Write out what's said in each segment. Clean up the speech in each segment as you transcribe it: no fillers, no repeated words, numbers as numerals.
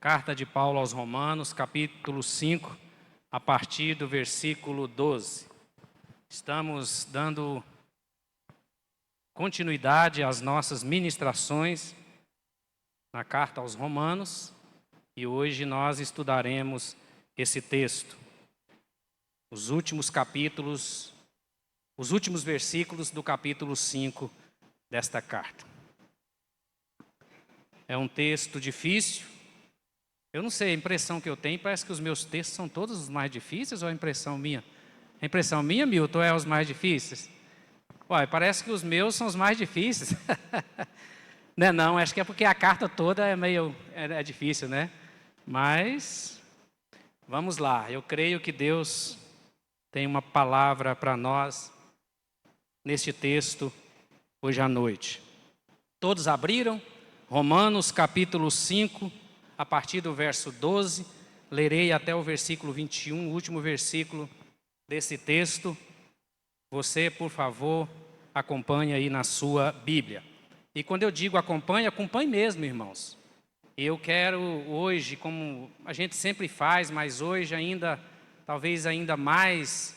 Carta de Paulo aos Romanos, capítulo 5, a partir do versículo 12. Estamos dando continuidade às nossas ministrações na Carta aos Romanos e hoje nós estudaremos esse texto, os últimos versículos do capítulo 5 desta carta. É um texto difícil. Eu não sei, a impressão que eu tenho, parece que os meus textos são todos os mais difíceis ou é a impressão minha? A impressão minha, Milton, é os mais difíceis? Uai, parece que os meus são os mais difíceis. Não, acho que é porque a carta toda é difícil, né? Mas, vamos lá, eu creio que Deus tem uma palavra para nós neste texto hoje à noite. Todos abriram? Romanos capítulo 5, a partir do verso 12, lerei até o versículo 21, o último versículo desse texto. Você, por favor, acompanhe aí na sua Bíblia. E quando eu digo acompanhe mesmo, irmãos. Eu quero hoje, como a gente sempre faz, mas hoje ainda, talvez ainda mais,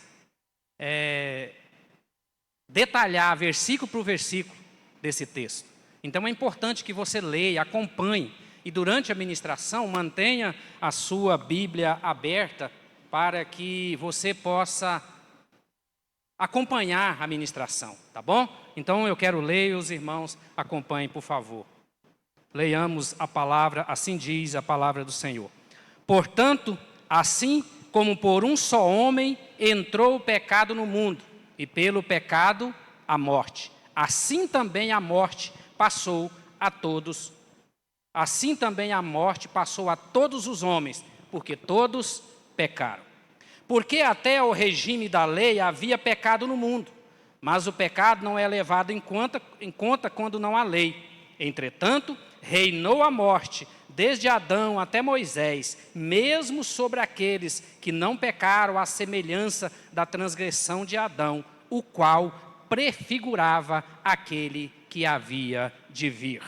detalhar versículo por versículo desse texto. Então é importante que você leia, acompanhe e durante a ministração mantenha a sua Bíblia aberta para que você possa acompanhar a ministração, tá bom? Então eu quero ler e os irmãos acompanhem, por favor. Leiamos a palavra, assim diz a palavra do Senhor. Portanto, assim como por um só homem entrou o pecado no mundo, e pelo pecado a morte, assim também a morte passou a todos. Assim também a morte passou a todos os homens, porque todos pecaram. Porque até o regime da lei havia pecado no mundo, mas o pecado não é levado em conta quando não há lei. Entretanto, reinou a morte, desde Adão até Moisés, mesmo sobre aqueles que não pecaram à semelhança da transgressão de Adão, o qual prefigurava aquele que havia de vir.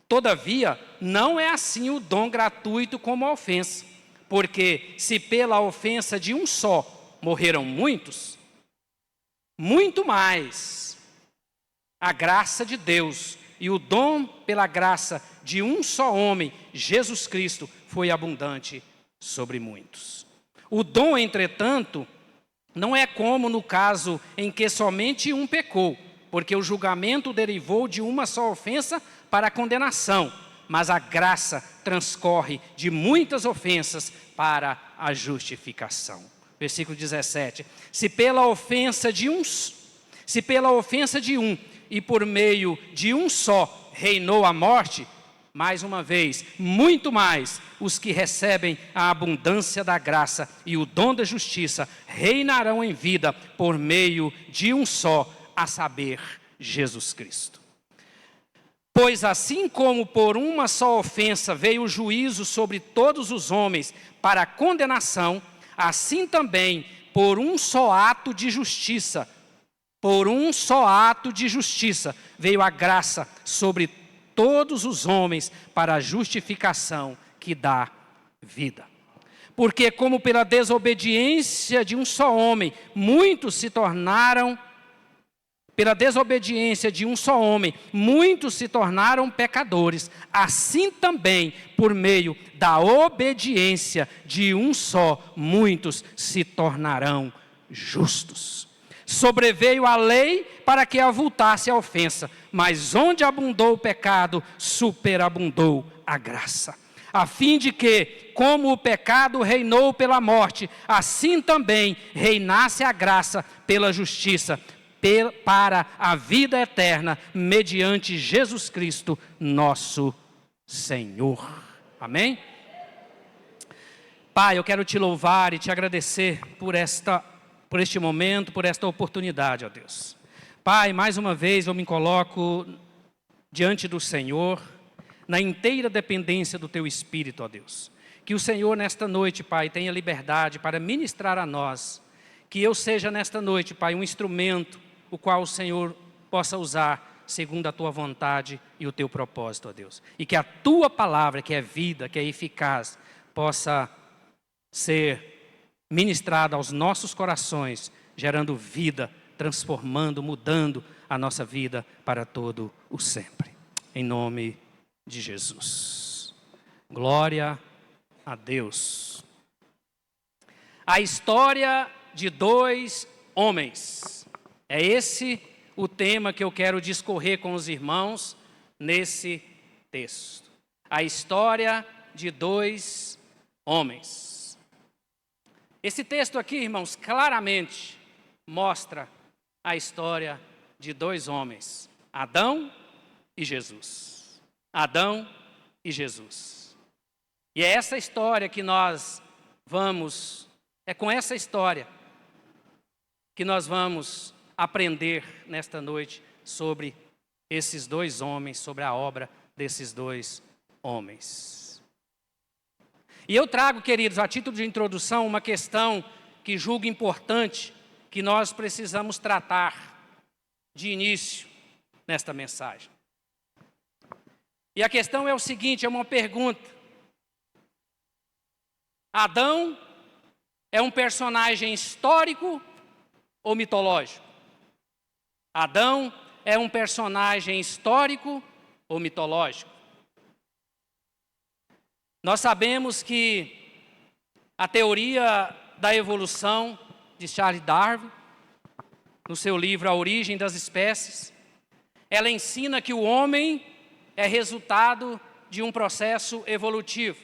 Todavia, não é assim o dom gratuito como a ofensa, porque se pela ofensa de um só morreram muitos, muito mais a graça de Deus e o dom pela graça de um só homem, Jesus Cristo, foi abundante sobre muitos. O dom, entretanto, não é como no caso em que somente um pecou, porque o julgamento derivou de uma só ofensa para a condenação, mas a graça transcorre de muitas ofensas para a justificação. Versículo 17. Se pela ofensa de um e por meio de um só reinou a morte, mais uma vez, muito mais os que recebem a abundância da graça e o dom da justiça reinarão em vida por meio de um só, a saber, Jesus Cristo. Pois assim como por uma só ofensa veio o juízo sobre todos os homens para a condenação, assim também por um só ato de justiça, veio a graça sobre todos os homens para a justificação que dá vida. Porque como pela desobediência de um só homem, muitos se tornaram pecadores, assim também, por meio da obediência de um só, muitos se tornarão justos. Sobreveio a lei para que avultasse a ofensa, mas onde abundou o pecado, superabundou a graça. A fim de que, como o pecado reinou pela morte, assim também reinasse a graça pela justiça, para a vida eterna, mediante Jesus Cristo, nosso Senhor. Amém? Pai, eu quero te louvar e te agradecer por este momento, por esta oportunidade, ó Deus. Pai, mais uma vez eu me coloco diante do Senhor, na inteira dependência do Teu Espírito, ó Deus. Que o Senhor nesta noite, Pai, tenha liberdade para ministrar a nós. Que eu seja nesta noite, Pai, um instrumento o qual o Senhor possa usar segundo a tua vontade e o teu propósito, ó Deus. E que a tua palavra, que é vida, que é eficaz, possa ser ministrada aos nossos corações, gerando vida, transformando, mudando a nossa vida para todo o sempre. Em nome de Jesus. Glória a Deus. A história de dois homens. É esse o tema que eu quero discorrer com os irmãos nesse texto. A história de dois homens. Esse texto aqui, irmãos, claramente mostra a história de dois homens, Adão e Jesus. Adão e Jesus. E é essa história que nós vamos, é com essa história que nós vamos aprender nesta noite sobre esses dois homens, sobre a obra desses dois homens. E eu trago, queridos, a título de introdução, uma questão que julgo importante, que nós precisamos tratar de início nesta mensagem. E a questão é o seguinte, é uma pergunta. Adão é um personagem histórico ou mitológico? Adão é um personagem histórico ou mitológico? Nós sabemos que a teoria da evolução de Charles Darwin, no seu livro A Origem das Espécies, ela ensina que o homem é resultado de um processo evolutivo.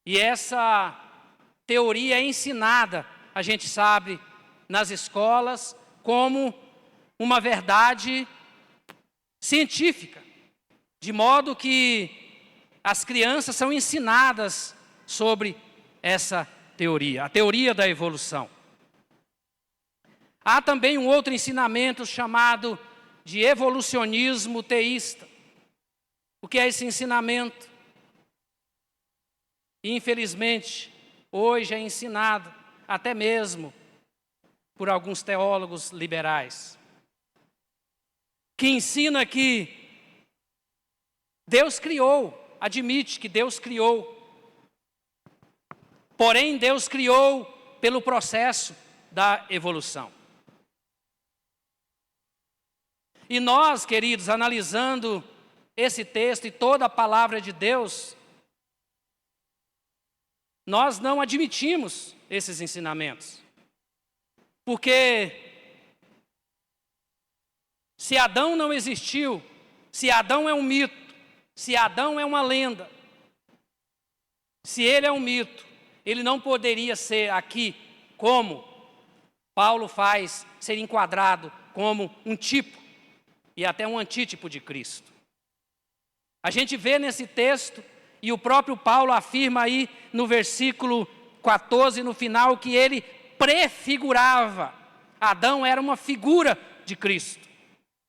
E essa teoria é ensinada, a gente sabe, nas escolas, como uma verdade científica, de modo que as crianças são ensinadas sobre essa teoria, a teoria da evolução. Há também um outro ensinamento chamado de evolucionismo teísta. O que é esse ensinamento? Infelizmente, hoje é ensinado, até mesmo por alguns teólogos liberais, que ensina que Deus criou, admite que Deus criou, porém Deus criou pelo processo da evolução. E nós, queridos, analisando esse texto e toda a palavra de Deus, nós não admitimos esses ensinamentos. Porque se Adão não existiu, se Adão é um mito, se Adão é uma lenda, se ele é um mito, ele não poderia ser aqui, como Paulo faz, ser enquadrado como um tipo e até um antítipo de Cristo. A gente vê nesse texto, e o próprio Paulo afirma aí no versículo 14, no final, que ele prefigurava. Adão era uma figura de Cristo.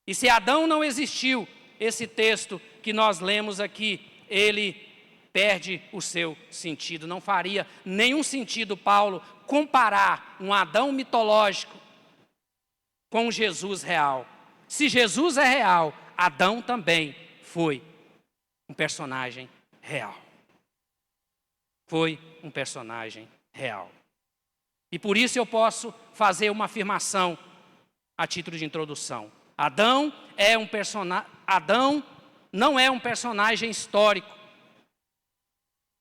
E se Adão não existiu, esse texto que nós lemos aqui, ele perde o seu sentido. Não faria nenhum sentido, Paulo, comparar um Adão mitológico com Jesus real. Se Jesus é real, Adão também foi um personagem real. Foi um personagem real. E por isso eu posso fazer uma afirmação a título de introdução. Adão não é um personagem histórico.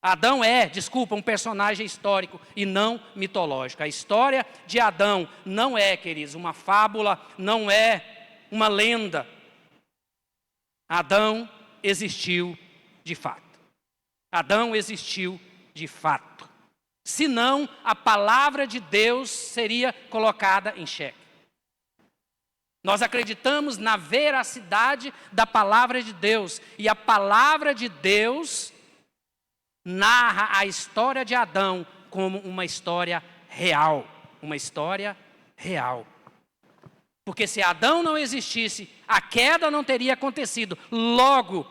Adão é, um personagem histórico e não mitológico. A história de Adão não é, queridos, uma fábula, não é uma lenda. Adão existiu de fato. Adão existiu de fato. Senão, a palavra de Deus seria colocada em xeque. Nós acreditamos na veracidade da palavra de Deus. E a palavra de Deus narra a história de Adão como uma história real. Uma história real. Porque se Adão não existisse, a queda não teria acontecido. Logo,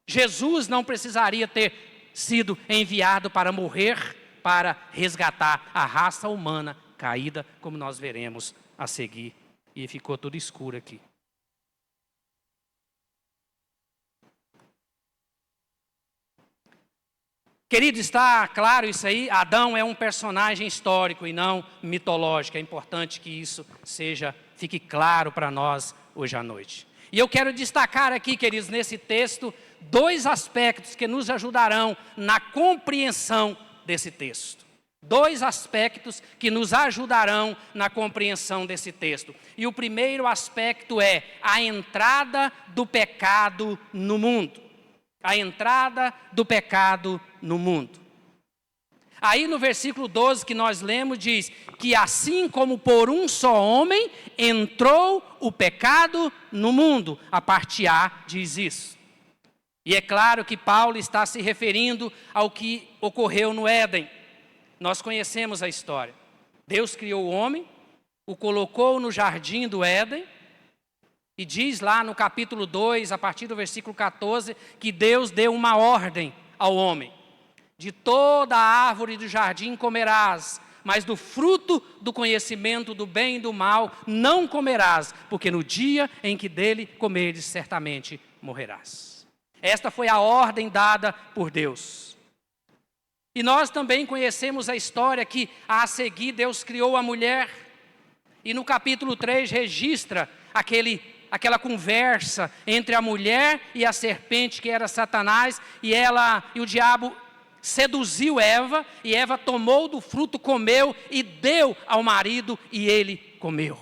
Jesus não precisaria ter sido enviado para morrer, para resgatar a raça humana caída, como nós veremos a seguir. E ficou tudo escuro aqui. Querido, está claro isso aí? Adão é um personagem histórico e não mitológico. É importante que isso fique claro para nós hoje à noite. E eu quero destacar aqui, queridos, nesse texto, 2 aspectos que nos ajudarão na compreensão desse texto. 2 aspectos que nos ajudarão na compreensão desse texto. E o primeiro aspecto é a entrada do pecado no mundo. A entrada do pecado no mundo. Aí no versículo 12 que nós lemos diz que assim como por um só homem entrou o pecado no mundo. A parte A diz isso. E é claro que Paulo está se referindo ao que ocorreu no Éden. Nós conhecemos a história. Deus criou o homem, o colocou no jardim do Éden, e diz lá no capítulo 2, a partir do versículo 14, que Deus deu uma ordem ao homem. De toda a árvore do jardim comerás, mas do fruto do conhecimento do bem e do mal não comerás, porque no dia em que dele comeres, certamente morrerás. Esta foi a ordem dada por Deus. E nós também conhecemos a história que, a seguir, Deus criou a mulher. E no capítulo 3 registra aquela conversa entre a mulher e a serpente, que era Satanás, e o diabo seduziu Eva, e Eva tomou do fruto, comeu e deu ao marido, e ele comeu.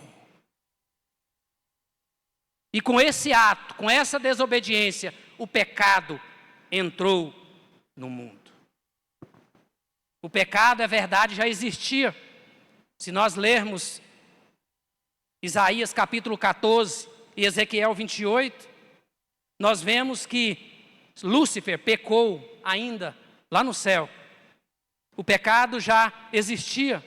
E com esse ato, com essa desobediência, o pecado entrou no mundo. O pecado, é verdade, já existia. Se nós lermos Isaías capítulo 14 e Ezequiel 28, nós vemos que Lúcifer pecou ainda lá no céu. O pecado já existia,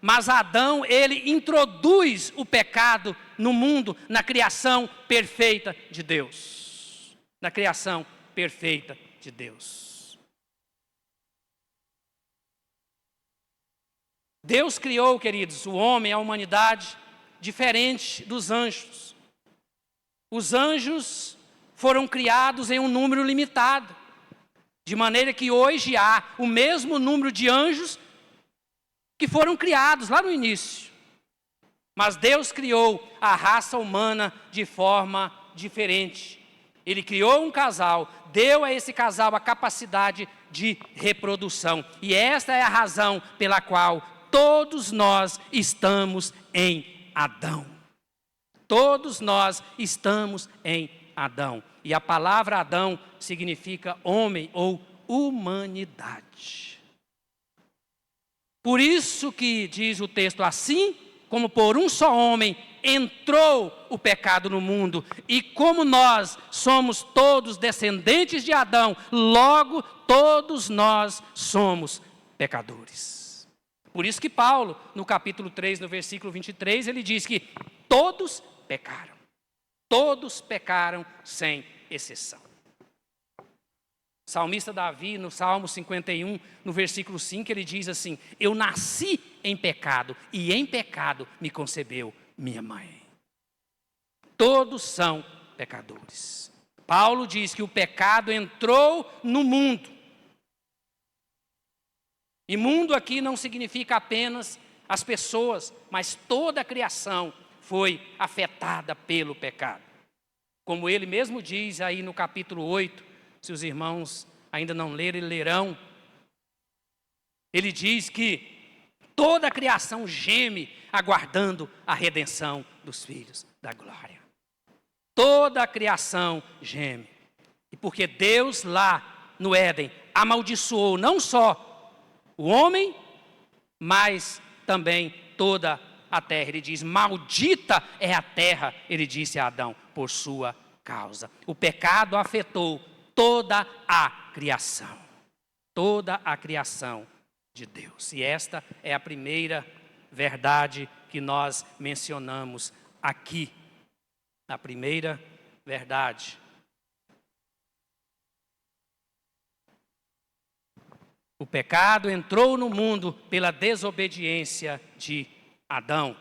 mas Adão, ele introduz o pecado no mundo, na criação perfeita de Deus. Na criação perfeita de Deus. Deus criou, queridos, o homem, a humanidade, diferente dos anjos. Os anjos foram criados em um número limitado, de maneira que hoje há o mesmo número de anjos que foram criados lá no início. Mas Deus criou a raça humana de forma diferente. Ele criou um casal, deu a esse casal a capacidade de reprodução. E esta é a razão pela qual todos nós estamos em Adão. Todos nós estamos em Adão. E a palavra Adão significa homem ou humanidade. Por isso que diz o texto, assim como por um só homem entrou o pecado no mundo, e como nós somos todos descendentes de Adão, logo todos nós somos pecadores. Por isso que Paulo, no capítulo 3, no versículo 23, ele diz que todos pecaram. Todos pecaram sem exceção. O salmista Davi, no Salmo 51, no versículo 5, ele diz assim: eu nasci em pecado, e em pecado me concebeu minha mãe. Todos são pecadores. Paulo diz que o pecado entrou no mundo. E mundo aqui não significa apenas as pessoas, mas toda a criação foi afetada pelo pecado. Como ele mesmo diz aí no capítulo 8, se os irmãos ainda não leram, lerão. Ele diz que toda a criação geme aguardando a redenção dos filhos da glória. Toda a criação geme. E porque Deus lá no Éden amaldiçoou não só o homem, mas também toda a terra. Ele diz, maldita é a terra, ele disse a Adão, por sua causa. O pecado afetou toda a criação. Toda a criação de Deus. E esta é a primeira verdade que nós mencionamos aqui. A primeira verdade. O pecado entrou no mundo pela desobediência de Adão.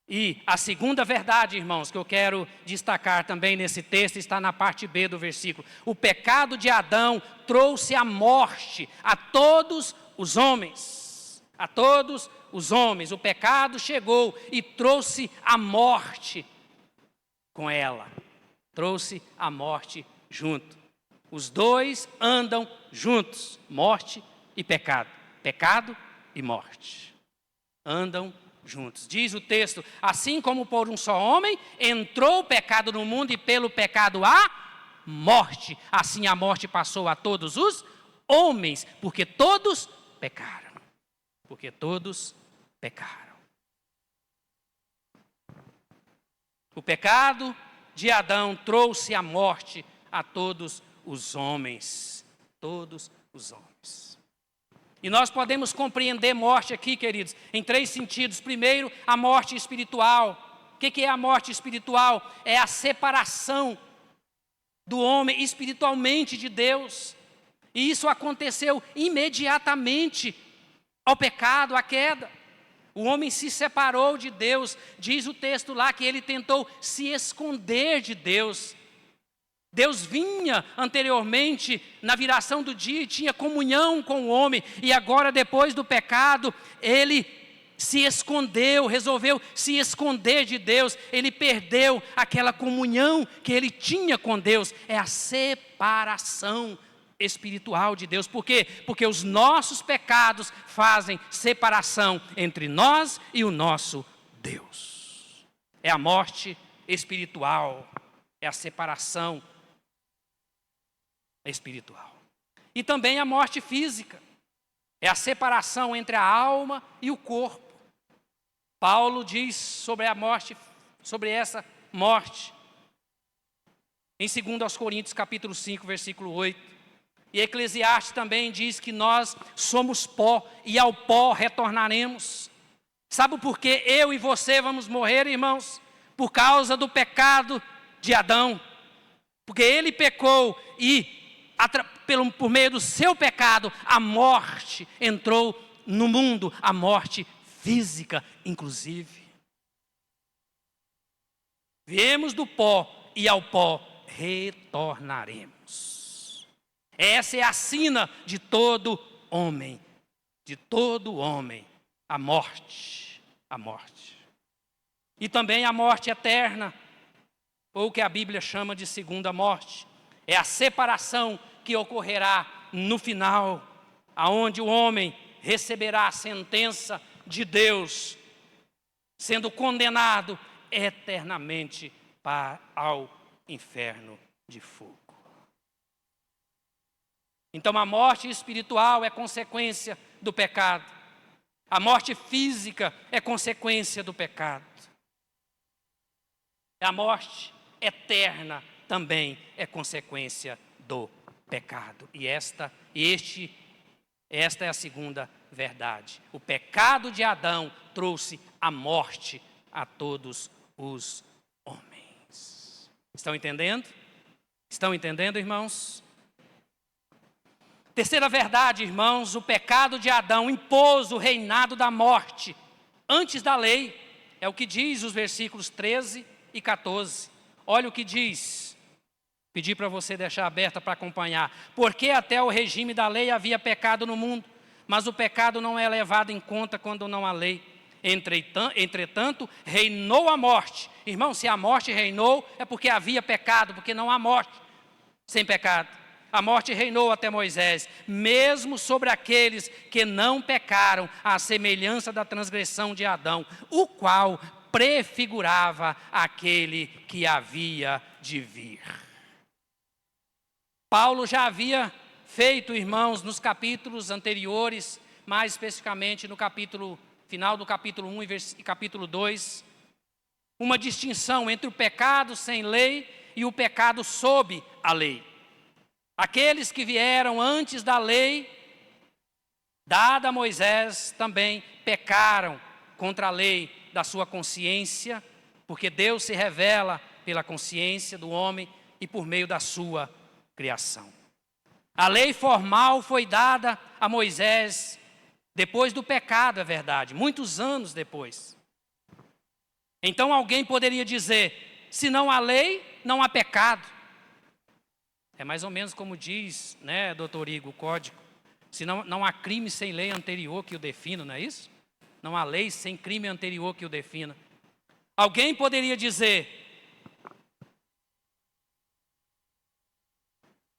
E a segunda verdade, irmãos, que eu quero destacar também nesse texto, está na parte B do versículo. O pecado de Adão trouxe a morte a todos os homens. A todos os homens. O pecado chegou e trouxe a morte com ela. Trouxe a morte junto. Os dois andam juntos, morte e pecado. Pecado e morte. Andam juntos. Diz o texto, assim como por um só homem entrou o pecado no mundo e pelo pecado a morte. Assim a morte passou a todos os homens, porque todos pecaram. Porque todos pecaram. O pecado de Adão trouxe a morte a todos os homens. Todos os homens. E nós podemos compreender morte aqui, queridos, em 3 sentidos. Primeiro, a morte espiritual. O que é a morte espiritual? É a separação do homem espiritualmente de Deus. E isso aconteceu imediatamente ao pecado, à queda. O homem se separou de Deus. Diz o texto lá que ele tentou se esconder de Deus. Deus vinha anteriormente na viração do dia e tinha comunhão com o homem. E agora, depois do pecado, ele se escondeu, resolveu se esconder de Deus. Ele perdeu aquela comunhão que ele tinha com Deus. É a separação espiritual de Deus. Por quê? Porque os nossos pecados fazem separação entre nós e o nosso Deus. É a morte espiritual, é a separação espiritual. E também a morte física, é a separação entre a alma e o corpo. Paulo diz sobre a morte, sobre essa morte, em 2 Coríntios capítulo 5, versículo 8. E Eclesiastes também diz que nós somos pó e ao pó retornaremos. Sabe por que eu e você vamos morrer, irmãos? Por causa do pecado de Adão. Porque ele pecou e por meio do seu pecado, a morte entrou no mundo, a morte física, inclusive. Viemos do pó e ao pó retornaremos. Essa é a sina de todo homem, a morte, a morte. E também a morte eterna, ou o que a Bíblia chama de segunda morte. É a separação que ocorrerá no final, aonde o homem receberá a sentença de Deus, sendo condenado eternamente ao inferno de fogo. Então a morte espiritual é consequência do pecado. A morte física é consequência do pecado. A morte eterna também é consequência do pecado. E esta é a segunda verdade. O pecado de Adão trouxe a morte a todos os homens. Estão entendendo? Estão entendendo, irmãos? Terceira verdade, irmãos, o pecado de Adão impôs o reinado da morte antes da lei. É o que diz os versículos 13 e 14. Olha o que diz. Pedi para você deixar aberta para acompanhar. Porque até o regime da lei havia pecado no mundo, mas o pecado não é levado em conta quando não há lei. Entretanto, reinou a morte. Irmão, se a morte reinou, é porque havia pecado, porque não há morte sem pecado. A morte reinou até Moisés, mesmo sobre aqueles que não pecaram, à semelhança da transgressão de Adão, o qual prefigurava aquele que havia de vir. Paulo já havia feito, irmãos, nos capítulos anteriores, mais especificamente no final do capítulo 1 e capítulo 2, uma distinção entre o pecado sem lei e o pecado sob a lei. Aqueles que vieram antes da lei, dada a Moisés, também pecaram contra a lei da sua consciência, porque Deus se revela pela consciência do homem e por meio da sua criação. A lei formal foi dada a Moisés depois do pecado, é verdade, muitos anos depois. Então alguém poderia dizer, se não há lei, não há pecado. É mais ou menos como diz, né, doutor Igor, o código. Se não há crime sem lei anterior que o defina, não é isso? Não há lei sem crime anterior que o defina. Alguém poderia dizer,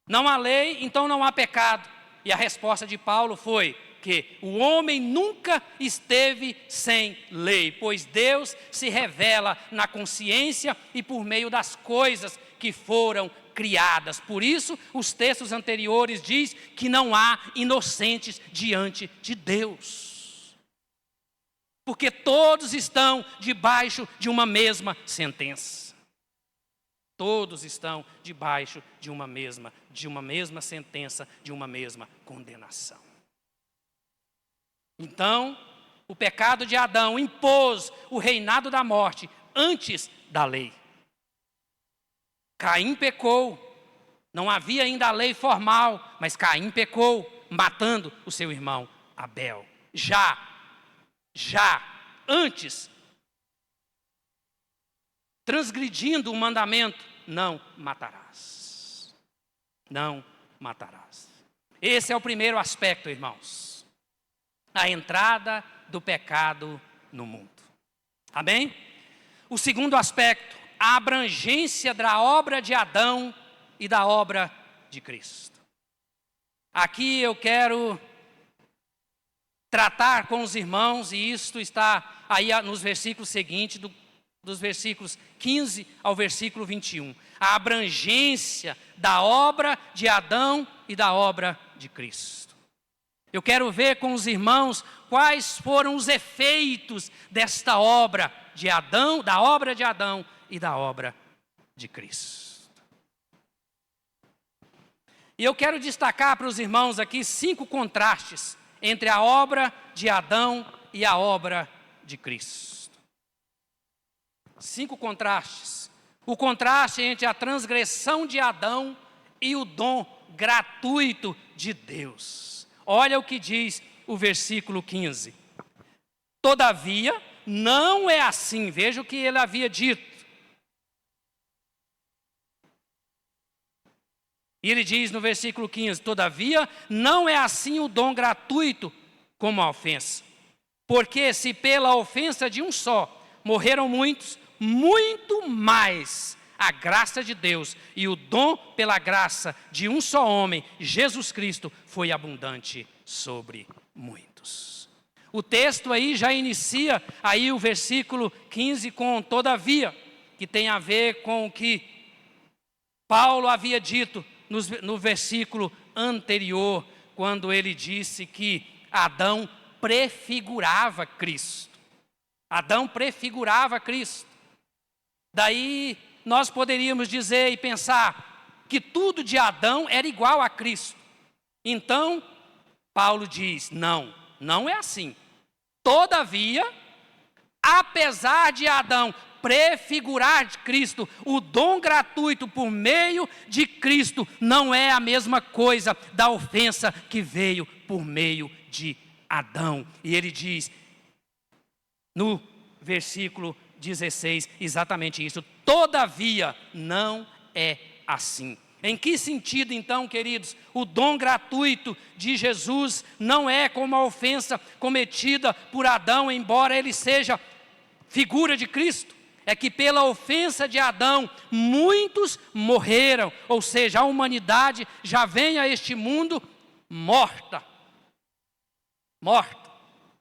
não há lei, então não há pecado. E a resposta de Paulo foi que o homem nunca esteve sem lei, pois Deus se revela na consciência e por meio das coisas que foram criadas. Por isso, os textos anteriores diz que não há inocentes diante de Deus. Porque todos estão debaixo de uma mesma sentença. Todos estão debaixo de uma mesma sentença, de uma mesma condenação. Então, o pecado de Adão impôs o reinado da morte antes da lei. Caim pecou, não havia ainda a lei formal, mas Caim pecou, matando o seu irmão Abel. Já antes, transgredindo o mandamento, não matarás. Não matarás. Esse é o primeiro aspecto, irmãos. A entrada do pecado no mundo. Amém? O segundo aspecto, a abrangência da obra de Adão e da obra de Cristo. Aqui eu quero tratar com os irmãos, e isto está aí nos versículos seguintes, dos versículos 15 ao versículo 21. A abrangência da obra de Adão e da obra de Cristo. Eu quero ver com os irmãos quais foram os efeitos desta obra de Adão, da obra de Adão e da obra de Cristo. E eu quero destacar para os irmãos aqui 5 contrastes entre a obra de Adão e a obra de Cristo. 5 contrastes. O contraste entre a transgressão de Adão e o dom gratuito de Deus. Olha o que diz o versículo 15. Todavia, não é assim. Veja o que ele havia dito. E ele diz no versículo 15, todavia, não é assim o dom gratuito como a ofensa. Porque se pela ofensa de um só morreram muitos, muito mais a graça de Deus e o dom pela graça de um só homem, Jesus Cristo, foi abundante sobre muitos. O texto aí já inicia aí o versículo 15 com todavia, que tem a ver com o que Paulo havia dito no versículo anterior, quando ele disse que Adão prefigurava Cristo. Adão prefigurava Cristo. Daí nós poderíamos dizer e pensar que tudo de Adão era igual a Cristo. Então, Paulo diz, não é assim. Todavia, apesar de Adão prefigurar de Cristo, o dom gratuito por meio de Cristo não é a mesma coisa da ofensa que veio por meio de Adão. E ele diz, no versículo 16, exatamente isso. Todavia, não é assim. Em que sentido, então, queridos, o dom gratuito de Jesus não é como a ofensa cometida por Adão, embora ele seja figura de Cristo? É que pela ofensa de Adão, muitos morreram, ou seja, a humanidade já vem a este mundo morta,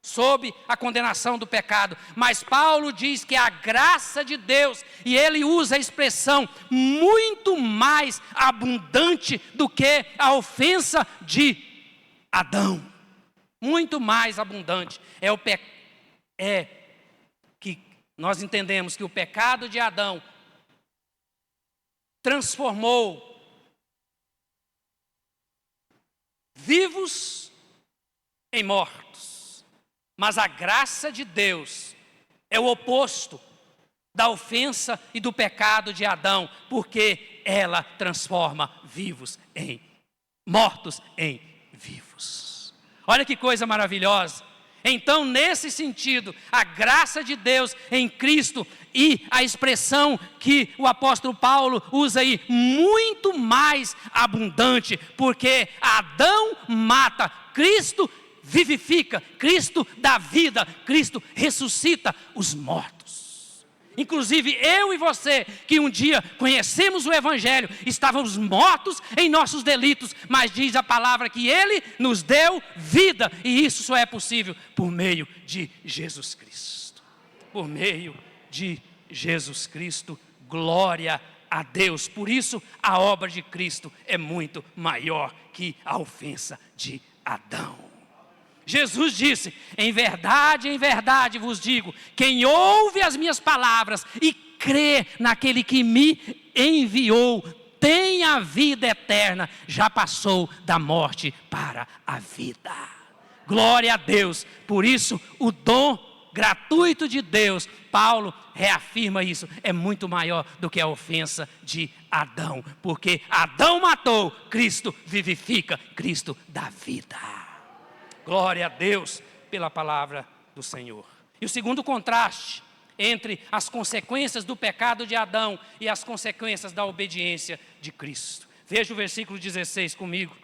sob a condenação do pecado. Mas Paulo diz que a graça de Deus, e ele usa a expressão muito mais abundante do que a ofensa de Adão. Muito mais abundante. Que nós entendemos que o pecado de Adão transformou vivos em mortos. Mas a graça de Deus é o oposto da ofensa e do pecado de Adão, porque ela transforma mortos em vivos. Olha que coisa maravilhosa. Então, nesse sentido, a graça de Deus em Cristo e a expressão que o apóstolo Paulo usa aí, muito mais abundante, porque Adão mata, Cristo vivifica, Cristo dá vida, Cristo ressuscita os mortos. Inclusive eu e você, que um dia conhecemos o Evangelho, estávamos mortos em nossos delitos, mas diz a palavra que Ele nos deu vida, e isso só é possível por meio de Jesus Cristo. Por meio de Jesus Cristo, glória a Deus. Por isso a obra de Cristo é muito maior que a ofensa de Adão. Jesus disse: em verdade vos digo, quem ouve as minhas palavras e crê naquele que me enviou, tem a vida eterna, já passou da morte para a vida. Glória a Deus. Por isso o dom gratuito de Deus, Paulo reafirma isso, é muito maior do que a ofensa de Adão, porque Adão matou, Cristo vivifica, Cristo dá vida. Glória a Deus pela palavra do Senhor. E o segundo contraste entre as consequências do pecado de Adão e as consequências da obediência de Cristo. Veja o versículo 16 comigo.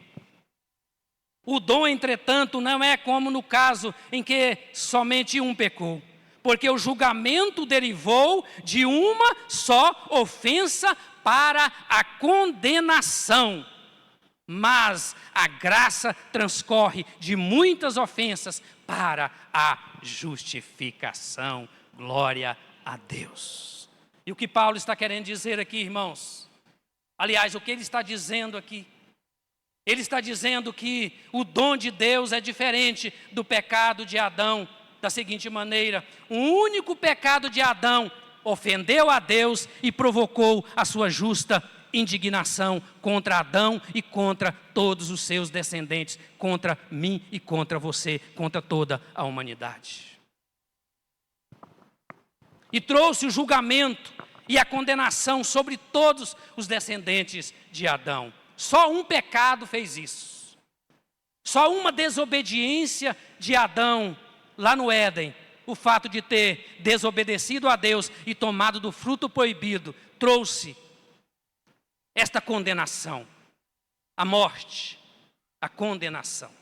O dom, entretanto, não é como no caso em que somente um pecou, porque o julgamento derivou de uma só ofensa para a condenação. Mas a graça transcorre de muitas ofensas para a justificação. Glória a Deus. E o que Paulo está querendo dizer aqui, irmãos? Aliás, o que ele está dizendo aqui? Ele está dizendo que o dom de Deus é diferente do pecado de Adão, da seguinte maneira: o único pecado de Adão ofendeu a Deus e provocou a sua justa indignação contra Adão e contra todos os seus descendentes, contra mim e contra você, contra toda a humanidade. E trouxe o julgamento e a condenação sobre todos os descendentes de Adão. Só um pecado fez isso. Só uma desobediência de Adão lá no Éden, o fato de ter desobedecido a Deus e tomado do fruto proibido, trouxe esta condenação, a morte, a condenação.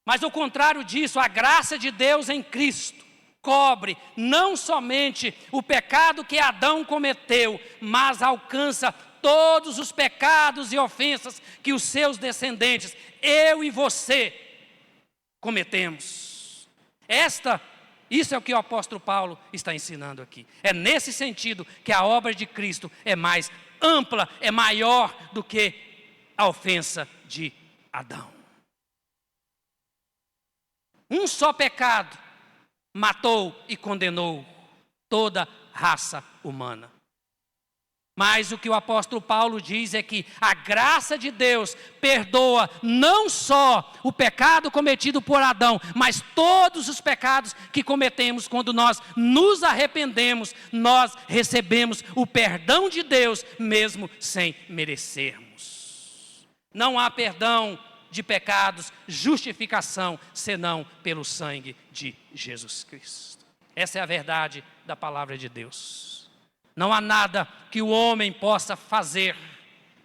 Mas ao contrário disso, a graça de Deus em Cristo cobre não somente o pecado que Adão cometeu, mas alcança todos os pecados e ofensas que os seus descendentes, eu e você, cometemos. Isso é o que o apóstolo Paulo está ensinando aqui. É nesse sentido que a obra de Cristo é mais ampla, é maior do que a ofensa de Adão. Um só pecado matou e condenou toda raça humana. Mas o que o apóstolo Paulo diz é que a graça de Deus perdoa não só o pecado cometido por Adão, mas todos os pecados que cometemos. Quando nós nos arrependemos, nós recebemos o perdão de Deus, mesmo sem merecermos. Não há perdão de pecados, justificação, senão pelo sangue de Jesus Cristo. Essa é a verdade da palavra de Deus. Não há nada que o homem possa fazer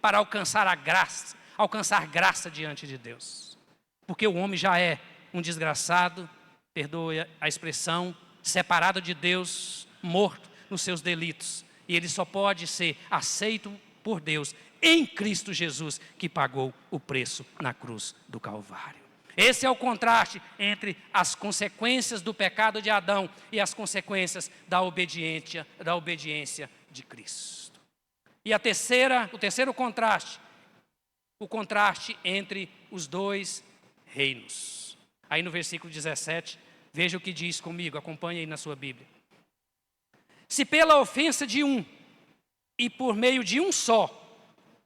para alcançar graça diante de Deus. Porque o homem já é um desgraçado, perdoe a expressão, separado de Deus, morto nos seus delitos. E ele só pode ser aceito por Deus em Cristo Jesus, que pagou o preço na cruz do Calvário. Esse é o contraste entre as consequências do pecado de Adão e as consequências da obediência de Cristo. E o terceiro contraste, o contraste entre os dois reinos. Aí no versículo 17, veja o que diz comigo, acompanhe aí na sua Bíblia. Se pela ofensa de um e por meio de um só,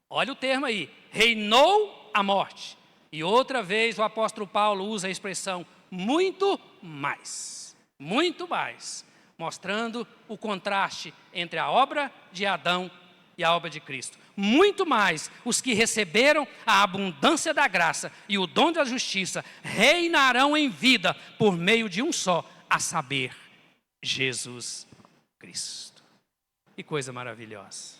olha o termo aí, reinou a morte. E outra vez o apóstolo Paulo usa a expressão muito mais, mostrando o contraste entre a obra de Adão e a obra de Cristo. muito mais os que receberam a abundância da graça e o dom da justiça reinarão em vida por meio de um só, a saber, Jesus Cristo. Que coisa maravilhosa.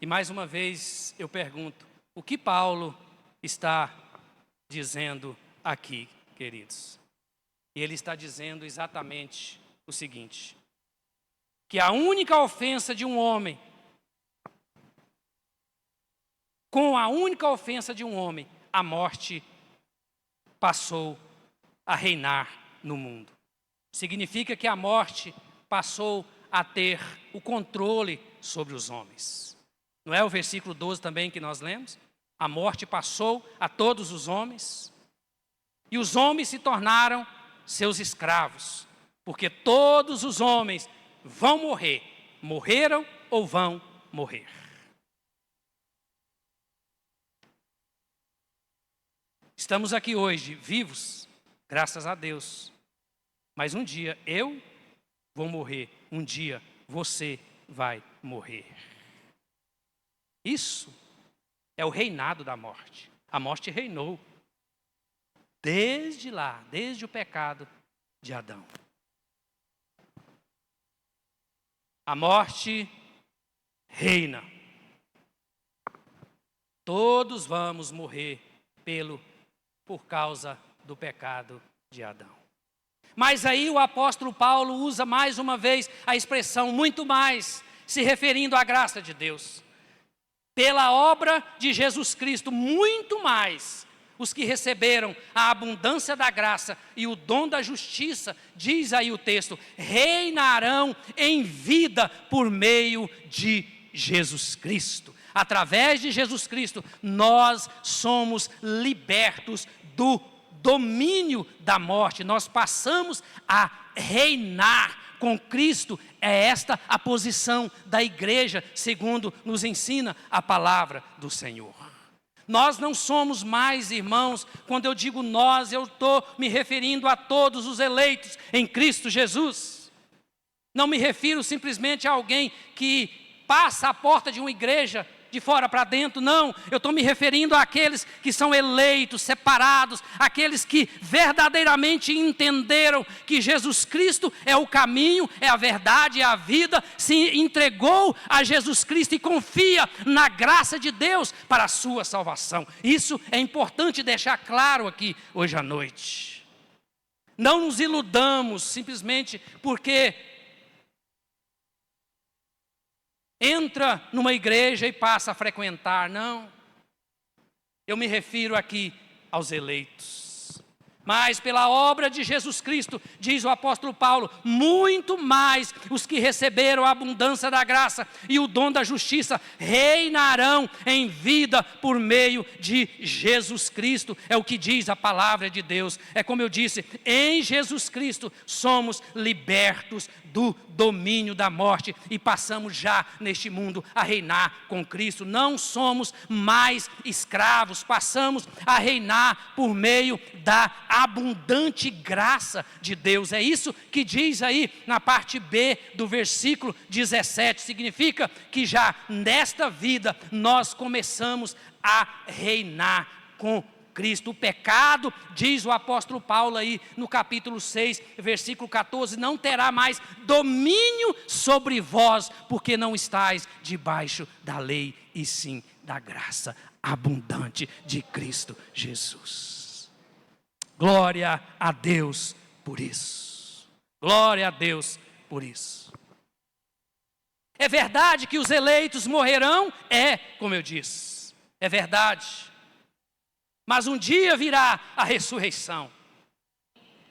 E mais uma vez eu pergunto, o que Paulo está dizendo aqui, queridos? E ele está dizendo exatamente o seguinte: que a única ofensa de um homem, com a única ofensa de um homem, a morte passou a reinar no mundo. Significa que a morte passou a ter o controle sobre os homens. Não é o versículo 12 também que nós lemos? A morte passou a todos os homens, e os homens se tornaram seus escravos, porque todos os homens vão morrer, morreram ou vão morrer. Estamos aqui hoje, vivos, graças a Deus, mas um dia eu vou morrer, um dia você vai morrer. Isso é o reinado da morte. A morte reinou desde lá, desde o pecado de Adão. A morte reina. Todos vamos morrer por causa do pecado de Adão. Mas aí o apóstolo Paulo usa mais uma vez a expressão muito mais, se referindo à graça de Deus. Pela obra de Jesus Cristo, muito mais os que receberam a abundância da graça e o dom da justiça, diz aí o texto, reinarão em vida por meio de Jesus Cristo. Através de Jesus Cristo, nós somos libertos do domínio da morte. Nós passamos a reinar com Cristo. É esta a posição da igreja, segundo nos ensina a palavra do Senhor. Nós não somos mais irmãos, quando eu digo nós, eu estou me referindo a todos os eleitos em Cristo Jesus. Não me refiro simplesmente a alguém que passa a porta de uma igreja de fora para dentro, não. Eu estou me referindo àqueles que são eleitos, separados, aqueles que verdadeiramente entenderam que Jesus Cristo é o caminho, é a verdade, é a vida, se entregou a Jesus Cristo e confia na graça de Deus para a sua salvação. Isso é importante deixar claro aqui hoje à noite. Não nos iludamos simplesmente porque entra numa igreja e passa a frequentar, não. Eu me refiro aqui aos eleitos. Mas pela obra de Jesus Cristo, diz o apóstolo Paulo, muito mais os que receberam a abundância da graça e o dom da justiça reinarão em vida por meio de Jesus Cristo. É o que diz a palavra de Deus. É como eu disse, em Jesus Cristo somos libertos do domínio da morte e passamos já neste mundo a reinar com Cristo. Não somos mais escravos, passamos a reinar por meio da abundante graça de Deus. É isso que diz aí na parte B do versículo 17. Significa que já nesta vida nós começamos a reinar com Cristo. O pecado, diz o apóstolo Paulo aí no capítulo 6, versículo 14, não terá mais domínio sobre vós, porque não estáis debaixo da lei, e sim da graça abundante de Cristo Jesus. Glória a Deus por isso. Glória a Deus por isso. É verdade que os eleitos morrerão? É, como eu disse, é verdade. Mas um dia virá a ressurreição.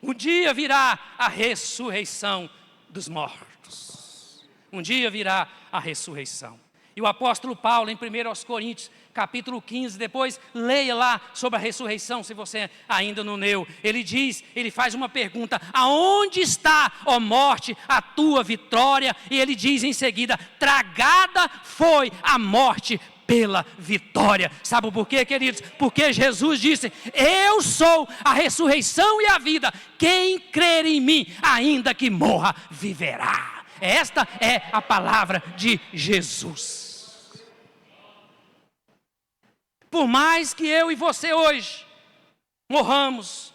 Um dia virá a ressurreição dos mortos. Um dia virá a ressurreição. E o apóstolo Paulo, em 1 Coríntios, capítulo 15, depois leia lá sobre a ressurreição, se você ainda não leu. Ele diz, ele faz uma pergunta: aonde está, ó morte, a tua vitória? E ele diz em seguida: tragada foi a morte pela vitória. Sabe por quê, queridos? Porque Jesus disse: eu sou a ressurreição e a vida. Quem crer em mim, ainda que morra, viverá. Esta é a palavra de Jesus. por mais que eu e você hoje morramos,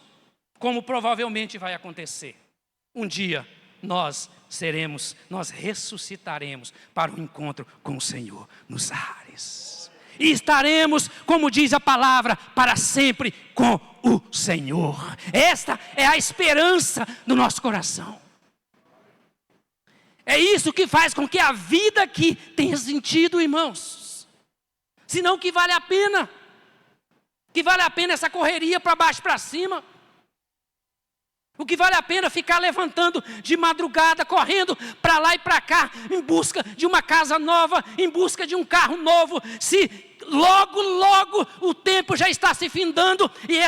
como provavelmente vai acontecer, um dia nós ressuscitaremos para o encontro com o Senhor nos ares. E estaremos, como diz a palavra, para sempre com o Senhor. Esta é a esperança do nosso coração. É isso que faz com que a vida aqui tenha sentido, irmãos. Senão que vale a pena. Que vale a pena essa correria para baixo e para cima. O que vale a pena ficar levantando de madrugada, correndo para lá e para cá, em busca de uma casa nova, em busca de um carro novo, se logo, logo o tempo já está se findando e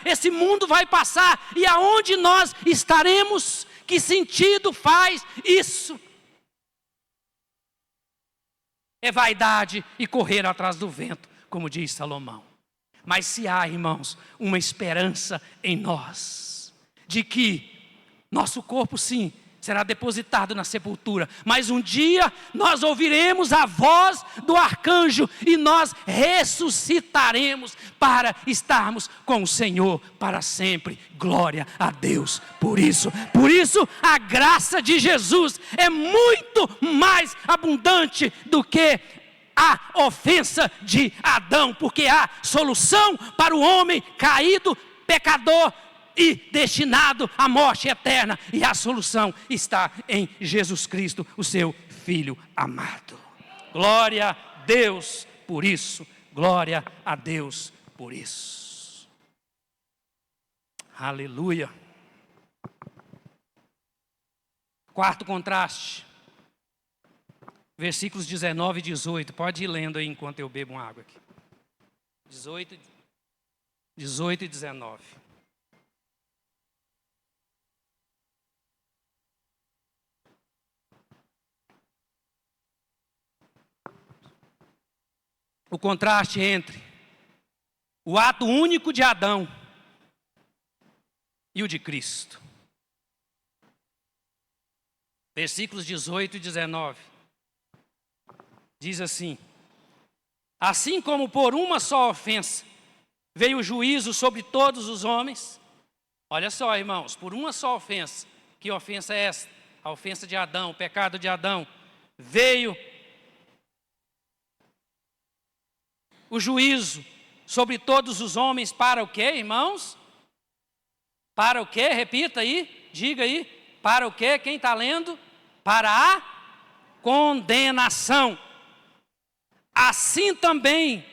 esse mundo vai passar, e aonde nós estaremos? Que sentido faz isso? É vaidade e correr atrás do vento, como diz Salomão. Mas se há, irmãos, uma esperança em nós, de que nosso corpo, sim, será depositado na sepultura, mas um dia nós ouviremos a voz do arcanjo e nós ressuscitaremos para estarmos com o Senhor para sempre. Glória a Deus por isso. Por isso, a graça de Jesus é muito mais abundante do que a ofensa de Adão, porque há solução para o homem caído, pecador e destinado à morte eterna, e a solução está em Jesus Cristo, o seu Filho amado. Glória a Deus por isso, glória a Deus por isso. Aleluia. Quarto contraste, versículos 19 e 18, pode ir lendo aí enquanto eu bebo uma água aqui. 18 e 19. O contraste entre o ato único de Adão e o de Cristo. Versículos 18 e 19. Diz assim: assim como por uma só ofensa veio o juízo sobre todos os homens. Olha só, irmãos, por uma só ofensa. Que ofensa é essa? A ofensa de Adão, o pecado de Adão. Veio o juízo sobre todos os homens para o quê, irmãos? Para o quê? Repita aí, diga aí. Para o quê? Quem está lendo? Para a condenação. Assim também,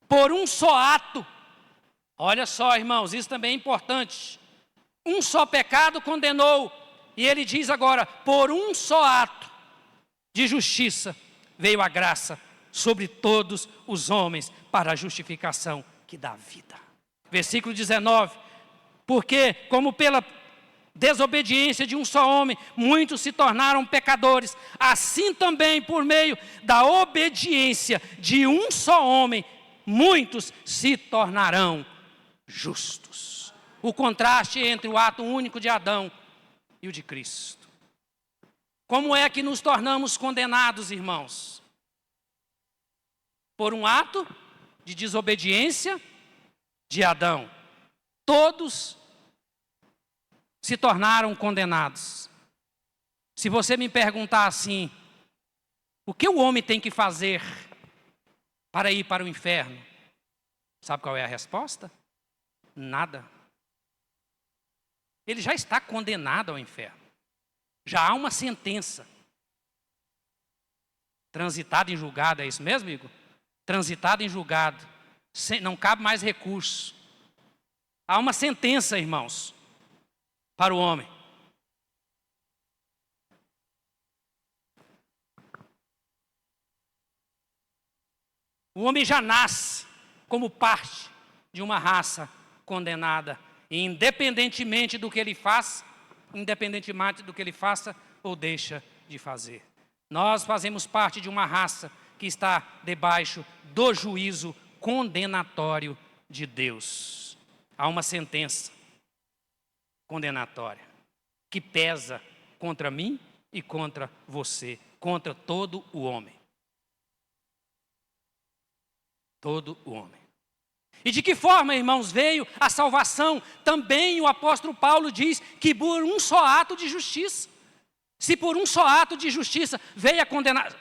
por um só ato, olha só, irmãos, isso também é importante. Um só pecado condenou, e ele diz agora, por um só ato de justiça veio a graça sobre todos os homens para a justificação que dá vida. Versículo 19, porque como pela desobediência de um só homem, muitos se tornaram pecadores, assim também por meio da obediência de um só homem, muitos se tornarão justos. O contraste entre o ato único de Adão e o de Cristo. Como é que nos tornamos condenados, irmãos? Por um ato de desobediência de Adão. Todos se tornaram condenados. Se você me perguntar assim, o que o homem tem que fazer para ir para o inferno? Sabe qual é a resposta? Nada. Ele já está condenado ao inferno. Já há uma sentença. Transitado em julgado, é isso mesmo, Igor? Transitado em julgado. Não cabe mais recurso. Há uma sentença, irmãos, para o homem. O homem já nasce como parte de uma raça condenada, e independentemente do que ele faça, ou deixa de fazer. Nós fazemos parte de uma raça que está debaixo do juízo condenatório de Deus. Há uma sentença condenatória que pesa contra mim e contra você, contra todo o homem. todo o homem. E de que forma, irmãos, veio a salvação? Também o apóstolo Paulo diz que por um só ato de justiça. Se por um só ato de justiça veio a condenação,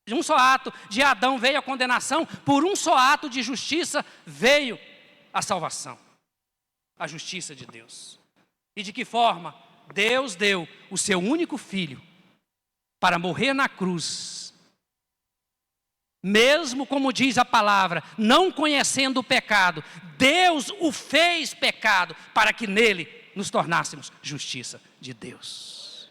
de um só ato de Adão veio a condenação, por um só ato de justiça veio a salvação, a justiça de Deus. E de que forma? Deus deu o seu único filho para morrer na cruz, mesmo como diz a palavra, não conhecendo o pecado, Deus o fez pecado para que nele nos tornássemos justiça de Deus.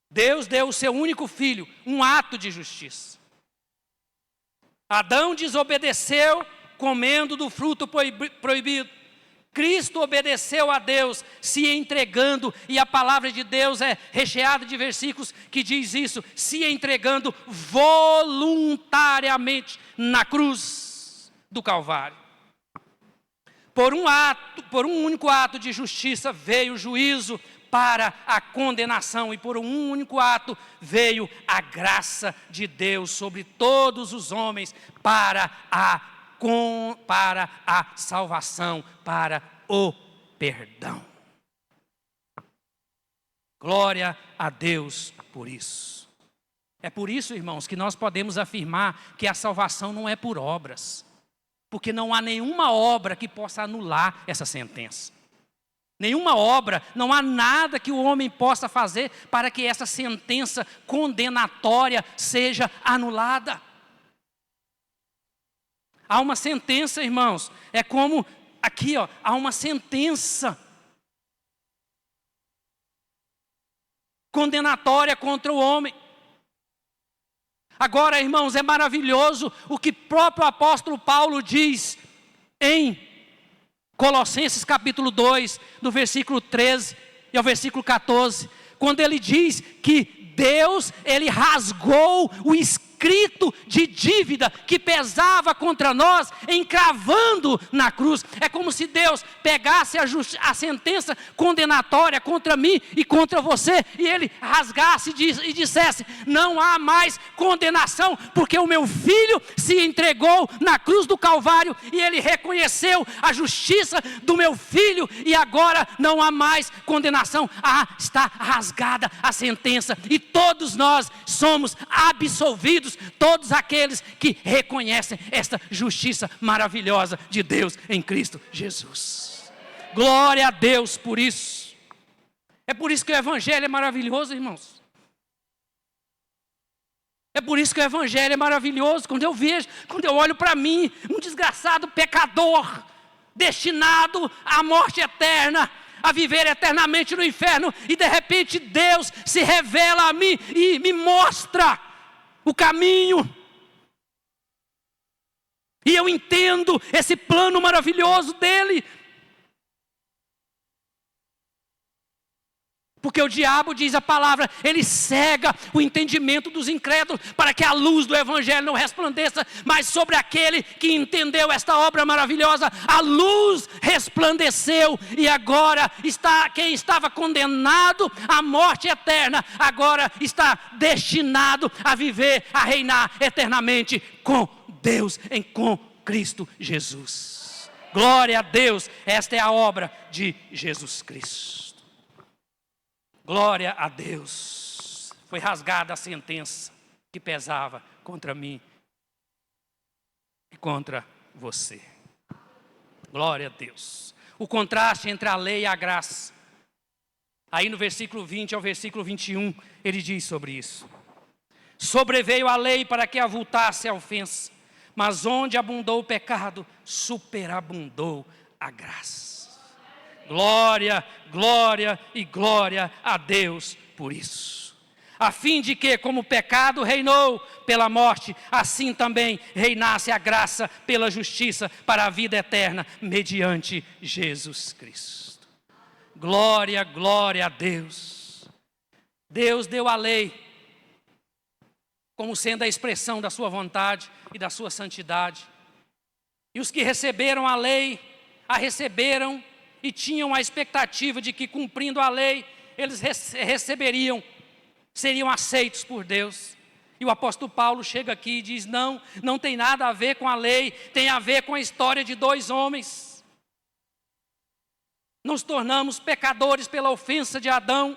Deus deu o seu único filho, um ato de justiça. Adão desobedeceu comendo do fruto proibido. Cristo obedeceu a Deus, se entregando, e a palavra de Deus é recheada de versículos que diz isso, se entregando voluntariamente na cruz do Calvário. Por um único ato de justiça veio o juízo para a condenação, e por um único ato veio a graça de Deus sobre todos os homens para a salvação, para o perdão. Glória a Deus por isso. É por isso, irmãos, que nós podemos afirmar que a salvação não é por obras, porque não há nenhuma obra que possa anular essa sentença. Nenhuma obra, não há nada que o homem possa fazer para que essa sentença condenatória seja anulada. Há uma sentença, irmãos, é como aqui, há uma sentença condenatória contra o homem. Agora, irmãos, é maravilhoso o que próprio apóstolo Paulo diz em Colossenses capítulo 2, do versículo 13 e ao versículo 14, quando ele diz que Deus, ele rasgou o escrito de dívida que pesava contra nós, encravando na cruz. É como se Deus pegasse a sentença condenatória contra mim e contra você, e ele rasgasse e dissesse, não há mais condenação, porque o meu filho se entregou na cruz do Calvário, e ele reconheceu a justiça do meu filho, e agora não há mais condenação. Está rasgada a sentença, e todos nós somos absolvidos, todos aqueles que reconhecem esta justiça maravilhosa de Deus em Cristo Jesus. Glória a Deus por isso. É por isso que o Evangelho é maravilhoso, irmãos. É por isso que o Evangelho é maravilhoso. Quando eu olho para mim, um desgraçado pecador, destinado à morte eterna, a viver eternamente no inferno, e de repente Deus se revela a mim e me mostra o caminho, e eu entendo esse plano maravilhoso dele, porque o diabo, diz a palavra, ele cega o entendimento dos incrédulos, para que a luz do Evangelho não resplandeça, mas sobre aquele que entendeu esta obra maravilhosa, a luz resplandeceu, e agora quem estava condenado à morte eterna, agora está destinado a viver, a reinar eternamente com Deus, com Cristo Jesus. Glória a Deus, esta é a obra de Jesus Cristo. Glória a Deus. Foi rasgada a sentença que pesava contra mim e contra você. Glória a Deus. O contraste entre a lei e a graça. Aí no versículo 20 ao versículo 21, ele diz sobre isso. Sobreveio a lei para que avultasse a ofensa, mas onde abundou o pecado, superabundou a graça. Glória, glória e glória a Deus por isso. A fim de que, como o pecado reinou pela morte, assim também reinasse a graça pela justiça para a vida eterna, mediante Jesus Cristo. Glória, glória a Deus. Deus deu a lei como sendo a expressão da sua vontade e da sua santidade. E os que receberam a lei, a receberam e tinham a expectativa de que, cumprindo a lei, eles receberiam seriam aceitos por Deus. E o apóstolo Paulo chega aqui e diz: não, não tem nada a ver com a lei, tem a ver com a história de dois homens. Nos tornamos pecadores pela ofensa de Adão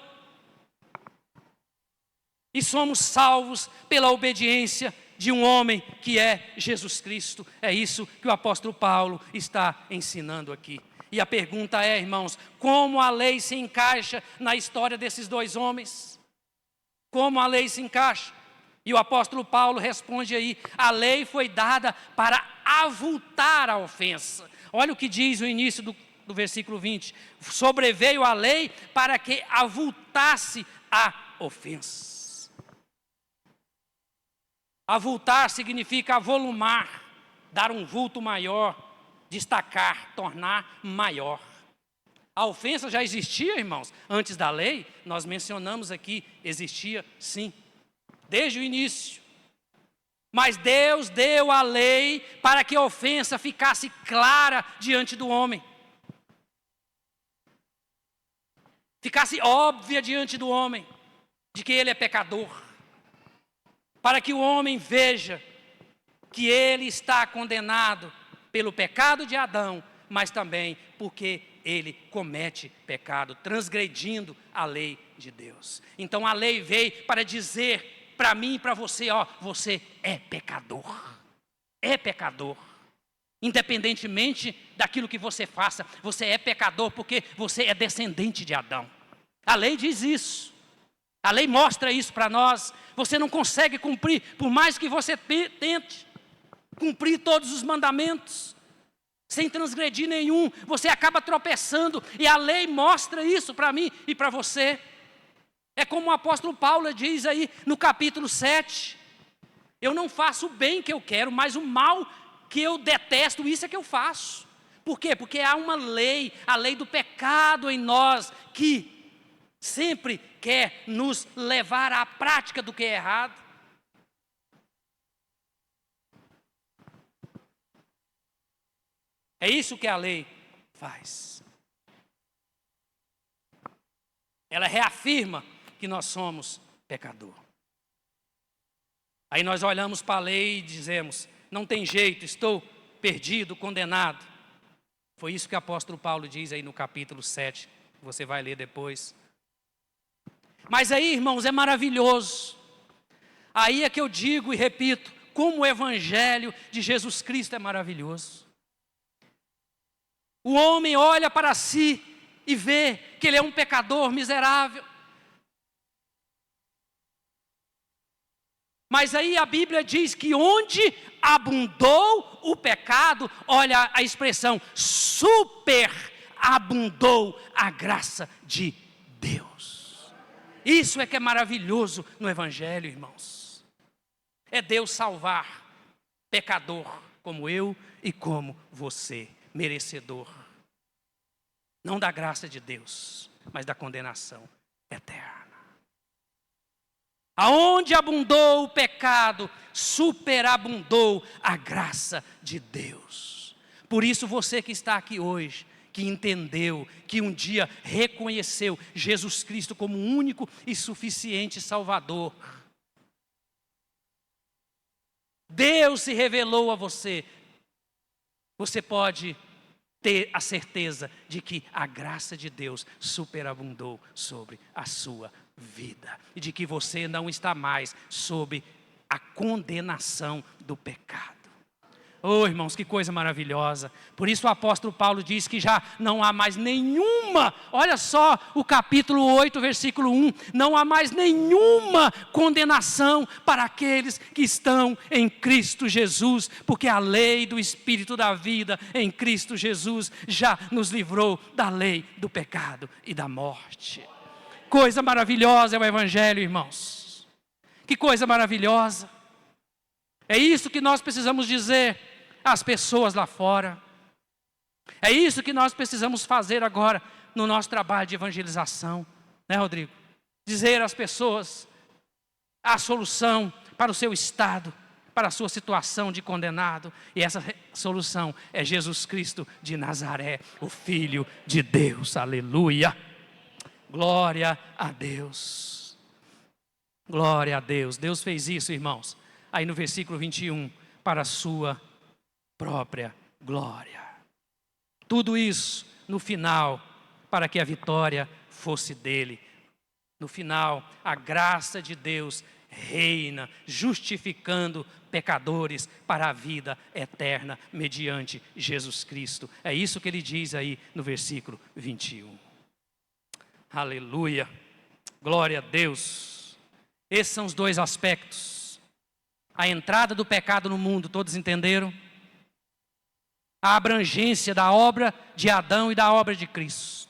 e somos salvos pela obediência de um homem que é Jesus Cristo. É isso que o apóstolo Paulo está ensinando aqui. E a pergunta é, irmãos, como a lei se encaixa na história desses dois homens? Como a lei se encaixa? E o apóstolo Paulo responde aí: a lei foi dada para avultar a ofensa. Olha o que diz o início do versículo 20. Sobreveio a lei para que avultasse a ofensa. Avultar significa avolumar, dar um vulto maior, destacar, tornar maior. A ofensa já existia, irmãos, antes da lei. Nós mencionamos aqui, existia sim, desde o início. Mas Deus deu a lei para que a ofensa ficasse clara diante do homem, ficasse óbvia diante do homem, de que ele é pecador, para que o homem veja que ele está condenado pelo pecado de Adão, mas também porque ele comete pecado, transgredindo a lei de Deus. Então a lei veio para dizer para mim e para você: ó, você é pecador. É pecador. Independentemente daquilo que você faça, você é pecador porque você é descendente de Adão. A lei diz isso. A lei mostra isso para nós. Você não consegue cumprir, por mais que você tente cumprir todos os mandamentos, sem transgredir nenhum, você acaba tropeçando, e a lei mostra isso para mim e para você. É como o apóstolo Paulo diz aí no capítulo 7, eu não faço o bem que eu quero, mas o mal que eu detesto, isso é que eu faço. Por quê? Porque há uma lei, a lei do pecado em nós, que sempre quer nos levar à prática do que é errado. É isso que a lei faz. Ela reafirma que nós somos pecador. Aí nós olhamos para a lei e dizemos: não tem jeito, estou perdido, condenado. Foi isso que o apóstolo Paulo diz aí no capítulo 7, você vai ler depois. Mas aí, irmãos, é maravilhoso. Aí é que eu digo e repito, como o evangelho de Jesus Cristo é maravilhoso. O homem olha para si e vê que ele é um pecador miserável. Mas aí a Bíblia diz que onde abundou o pecado, olha a expressão, superabundou a graça de Deus. Isso é que é maravilhoso no Evangelho, irmãos. É Deus salvar pecador como eu e como você, merecedor. Não da graça de Deus, mas da condenação eterna. Aonde abundou o pecado, superabundou a graça de Deus. Por isso você que está aqui hoje, que entendeu, que um dia reconheceu Jesus Cristo como o único e suficiente Salvador. Deus se revelou a você. Você pode ter a certeza de que a graça de Deus superabundou sobre a sua vida. E de que você não está mais sob a condenação do pecado. Oh, irmãos, que coisa maravilhosa. Por isso o apóstolo Paulo diz que já não há mais nenhuma, olha só o capítulo 8, versículo 1, não há mais nenhuma condenação para aqueles que estão em Cristo Jesus, porque a lei do Espírito da vida em Cristo Jesus já nos livrou da lei do pecado e da morte. Coisa maravilhosa é o Evangelho, irmãos. Que coisa maravilhosa. É isso que nós precisamos dizer às pessoas lá fora. É isso que nós precisamos fazer agora no nosso trabalho de evangelização, né, Rodrigo? Dizer às pessoas a solução para o seu estado, para a sua situação de condenado. E essa solução é Jesus Cristo de Nazaré, o Filho de Deus. Aleluia! Glória a Deus. Glória a Deus. Deus fez isso, irmãos. Aí no versículo 21, para a sua própria glória. Tudo isso no final, para que a vitória fosse dele. No final, a graça de Deus reina, justificando pecadores para a vida eterna, mediante Jesus Cristo. É isso que ele diz aí no versículo 21. Aleluia, glória a Deus. Esses são os dois aspectos. A entrada do pecado no mundo, todos entenderam? A abrangência da obra de Adão e da obra de Cristo.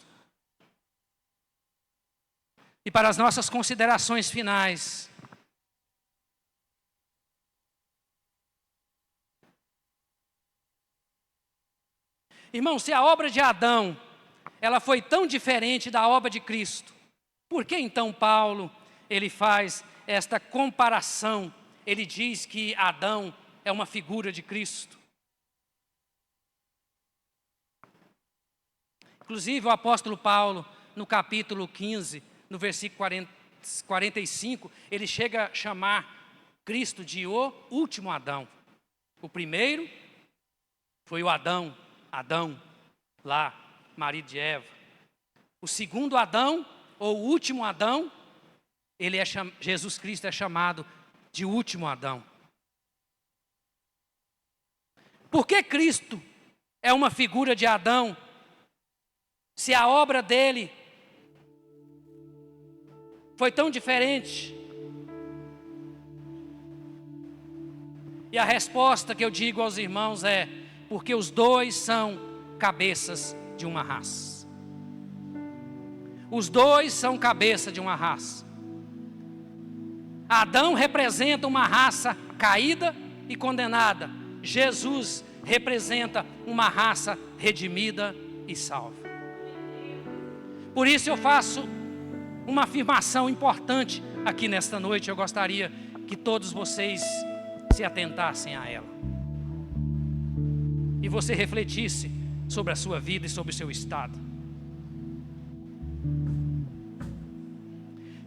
E para as nossas considerações finais, irmão, se a obra de Adão, ela foi tão diferente da obra de Cristo, por que então Paulo, ele faz esta comparação? Ele diz que Adão é uma figura de Cristo. Inclusive o apóstolo Paulo, no capítulo 15, no versículo 45, ele chega a chamar Cristo de o último Adão. O primeiro foi o Adão, lá, marido de Eva. O segundo Adão, ou o último Adão, Jesus Cristo é chamado de último Adão. Por que Cristo é uma figura de Adão, se a obra dele foi tão diferente? E a resposta que eu digo aos irmãos é: porque os dois são cabeças de uma raça. Os dois são cabeça de uma raça. Adão representa uma raça caída e condenada. Jesus representa uma raça redimida e salva. Por isso eu faço uma afirmação importante aqui nesta noite. Eu gostaria que todos vocês se atentassem a ela. E você refletisse sobre a sua vida e sobre o seu estado.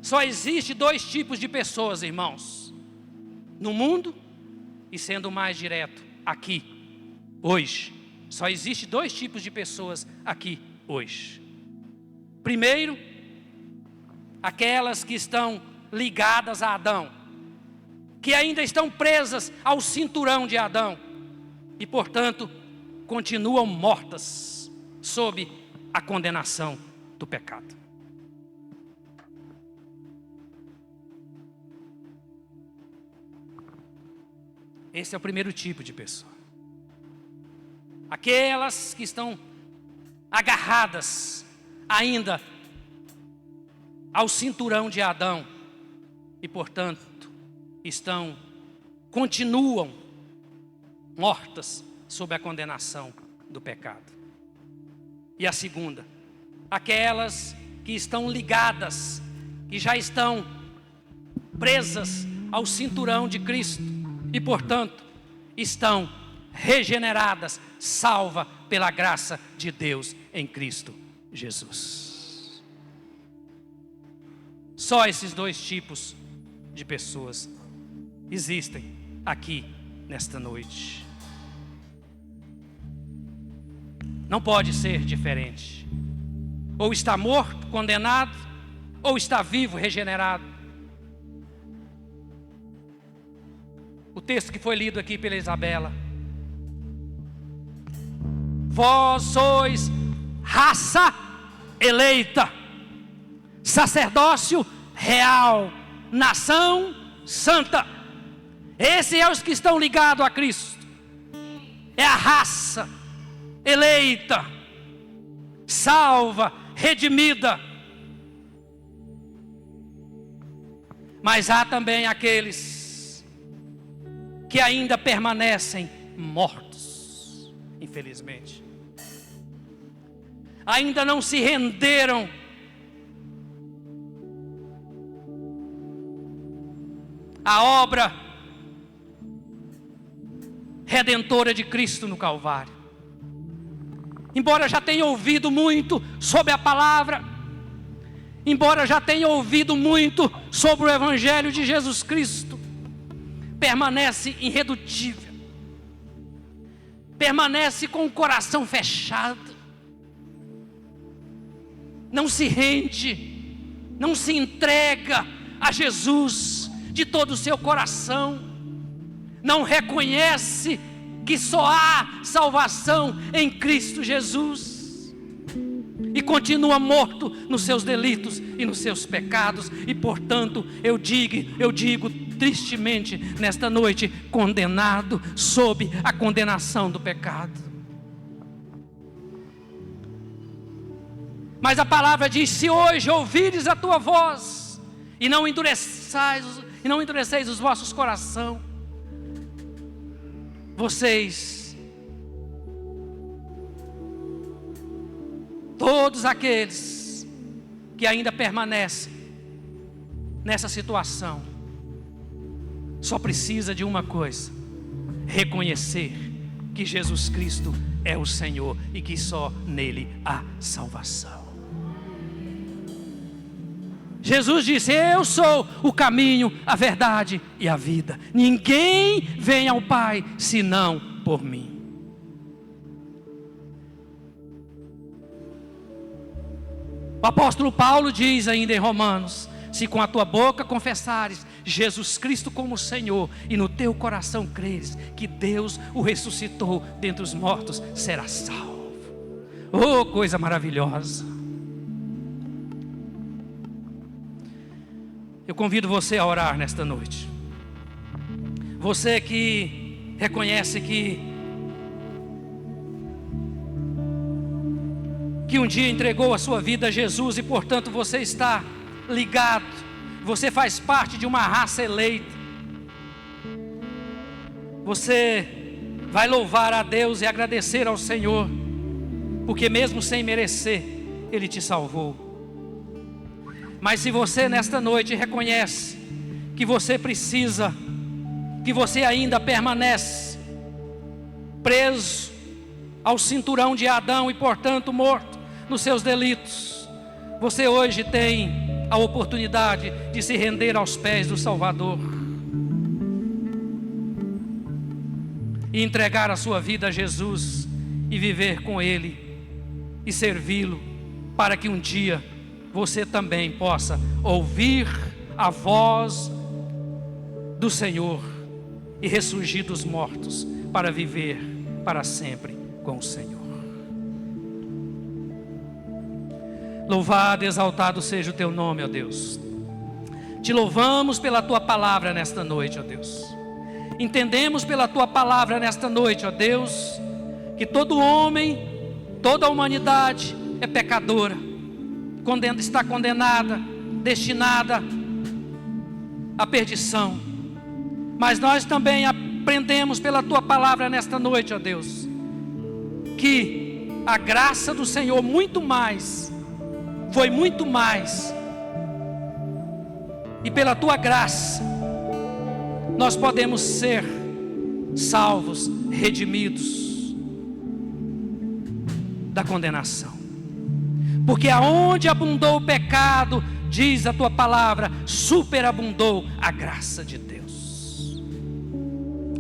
Só existe dois tipos de pessoas, irmãos, no mundo e, sendo mais direto, aqui, hoje. Só existe dois tipos de pessoas aqui, hoje. Primeiro, aquelas que estão ligadas a Adão, que ainda estão presas ao cinturão de Adão e, portanto, continuam mortas sob a condenação do pecado. Esse é o primeiro tipo de pessoa. Aquelas que estão agarradas ainda ao cinturão de Adão e, portanto, continuam mortas sob a condenação do pecado. E a segunda, aquelas que estão ligadas, que já estão presas ao cinturão de Cristo e, portanto, estão regeneradas, salvas pela graça de Deus em Cristo Jesus. Só esses dois tipos de pessoas existem aqui nesta noite. Não pode ser diferente. Ou está morto, condenado, ou está vivo, regenerado. O texto que foi lido aqui pela Isabela: vós sois raça eleita, sacerdócio real, nação santa. Esses são os que estão ligados a Cristo. É a raça eleita, salva, redimida. Mas há também aqueles que ainda permanecem mortos, infelizmente. Ainda não se renderam à obra redentora de Cristo no Calvário. Embora já tenha ouvido muito sobre a palavra, embora já tenha ouvido muito sobre o Evangelho de Jesus Cristo, permanece irredutível, permanece com o coração fechado, não se rende, não se entrega a Jesus de todo o seu coração, não reconhece que só há salvação em Cristo Jesus, e continua morto nos seus delitos e nos seus pecados, e portanto eu digo tristemente nesta noite, condenado sob a condenação do pecado. Mas a palavra diz: se hoje ouvires a tua voz, e não endureceis os vossos corações, vocês, todos aqueles que ainda permanecem nessa situação, só precisa de uma coisa: reconhecer que Jesus Cristo é o Senhor e que só nele há salvação. Jesus disse: eu sou o caminho, a verdade e a vida. Ninguém vem ao Pai senão por mim. O apóstolo Paulo diz ainda em Romanos: se com a tua boca confessares Jesus Cristo como Senhor, e no teu coração creres que Deus o ressuscitou dentre os mortos, serás salvo. Oh, coisa maravilhosa! Eu convido você a orar nesta noite. Você que reconhece que um dia entregou a sua vida a Jesus, e portanto você está ligado, você faz parte de uma raça eleita. Você vai louvar a Deus e agradecer ao Senhor, porque mesmo sem merecer, Ele te salvou. Mas se você nesta noite reconhece que você precisa, que você ainda permanece preso ao cinturão de Adão e portanto morto nos seus delitos, você hoje tem a oportunidade de se render aos pés do Salvador e entregar a sua vida a Jesus e viver com Ele e servi-lo, para que um dia você também possa ouvir a voz do Senhor e ressurgir dos mortos para viver para sempre com o Senhor. Louvado e exaltado seja o teu nome, ó Deus. Te louvamos pela tua palavra nesta noite, ó Deus. Entendemos pela tua palavra nesta noite, ó Deus, que todo homem, toda a humanidade é pecadora, está condenada, destinada à perdição. Mas nós também aprendemos pela tua palavra nesta noite, ó Deus, que a graça do Senhor foi muito mais, e pela tua graça nós podemos ser salvos, redimidos da condenação. Porque aonde abundou o pecado, diz a tua palavra, superabundou a graça de Deus.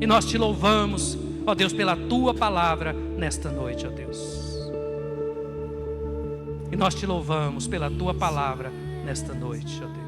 E nós te louvamos, ó Deus, pela tua palavra nesta noite, ó Deus. E nós te louvamos pela tua palavra nesta noite, ó Deus.